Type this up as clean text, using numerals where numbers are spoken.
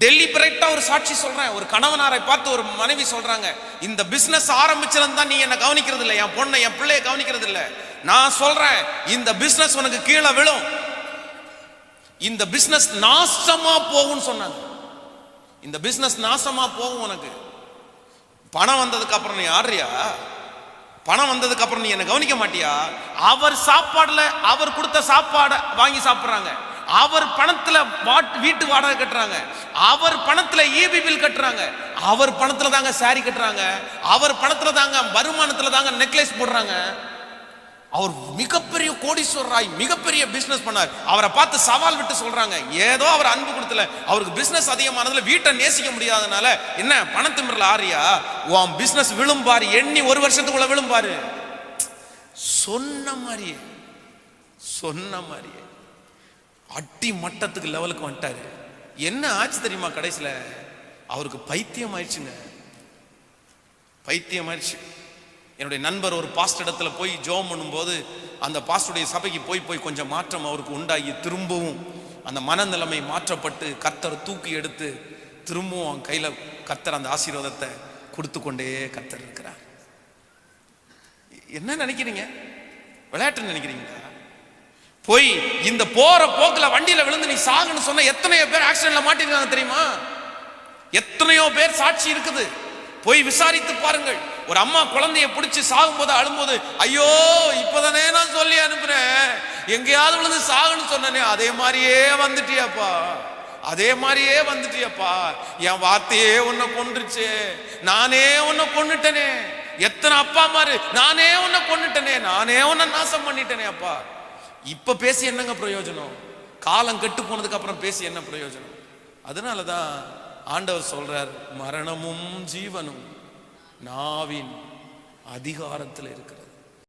டெலிபரேட்டா ஒரு சாட்சி சொல்றேன். ஒரு கணவனாரை பார்த்து ஒரு மனைவி சொல்றாங்க, இந்த பிசினஸ் ஆரம்பிச்சிருந்தா நீ என்ன கவனிக்கிறது இல்லை, என் பொண்ணை என் பிள்ளைய கவனிக்கிறது இல்லை. நான் சொல்றேன், இந்த பிசினஸ் உனக்கு கீழே விழும், இந்த பிசினஸ் நாசமா போகும்னு சொன்னாங்க. இந்த பிசினஸ் நாசமா போகும். உனக்கு பணம் வந்ததுக்கு அப்புறம் நீ ஆடுறியா? பணம் வந்ததுக்கு அப்புறம் நீ என்ன கவனிக்க மாட்டியா? அவர் சாப்பாடுல அவர் கொடுத்த சாப்பாடை வாங்கி சாப்பிடுறாங்க, அவர் பணத்துல வீட்டு வாடகை கட்டுறாங்க, அவர் பணத்துல ஈபி பில் கட்டுறாங்க, அவர் பணத்துல தாங்க சாரி கட்டுறாங்க, அவர் பணத்துல தாங்க வருமானத்துல தாங்க நெக்லஸ் போடுறாங்க. அவர் மிகப்பெரிய கோடீஸ்வரராய் மிகப்பெரிய பிசினஸ் பண்ணார். அவரை பார்த்து சவால் விட்டு சொல்றாங்க, ஏதோ அவர் அன்பு கொடுத்துல அவருக்கு பிசினஸ் அதிகமானதுல வீட்டை நேசிக்க முடியாதனால என்ன பணத்திமிரல ஆறியா? உன் பிசினஸ் விழும் பாரு, எண்ணி ஒரு வருஷத்துக்குள்ள விழும் பாரு. சொன்ன மாதிரியே அட்டி மட்டத்துக்கு லெவலுக்கு வந்துட்டாரு. என்ன ஆச்சு தெரியுமா? கடைசியில அவருக்கு பைத்தியம் ஆயிடுச்சுங்க, பைத்தியம் ஆயிடுச்சு. என்னுடைய நண்பர் ஒரு பாஸ்ட் இடத்துல போய் ஜெபம் பண்ணும்போது அந்த பாஸ்டுடைய சபைக்கு போய் கொஞ்சம் மாற்றம் அவருக்கு உண்டாகி திரும்பவும் அந்த மனநிலைமை மாற்றப்பட்டு கர்த்தர் தூக்கி எடுத்து திரும்பவும் அவன் கையில கர்த்தர் அந்த ஆசீர்வாதத்தை கொடுத்து கொண்டே கர்த்தர் இருக்கிறார். என்ன நினைக்கிறீங்க? விளையாட்டு நினைக்கிறீங்களா? போய் இந்த போற போக்குல வண்டியில விழுந்து நீ சாகுன்னு சொன்ன எத்தனையோ பேர் ஆக்சிடென்ட்ல மாட்டிருக்காங்க தெரியுமா? எத்தனையோ பேர் சாட்சி இருக்குது, போய் விசாரித்து பாருங்கள். ஒரு அம்மா குழந்தைய பிடிச்சி சாகும் போது அழும்போது, ஐயோ இப்பதானே நான் சொல்லி அனுப்புறேன், எங்கேயாவது விழுந்து சாகுன்னு சொன்னனே, அதே மாதிரியே வந்துட்டியாப்பா, அதே மாதிரியே வந்துட்டியாப்பா, என் வார்த்தையே உன்னை கொன்றுச்சு, நானே உன்னை கொன்னுட்டனே. எத்தனை அப்பா மாரு, நானே உன்னை கொன்னுட்டனே, நானே உன்னை நாசம் பண்ணிட்டனே அப்பா. இப்ப பேசி என்னங்க பிரயோஜனம்? காலம் கெட்டு போனதுக்கு அப்புறம் பேசி என்ன பிரயோஜனம்? அதனாலதான் ஆண்டவர் சொல்றார், மரணமும் ஜீவனும் நாவின் அதிகாரத்தில் இருக்கிறது.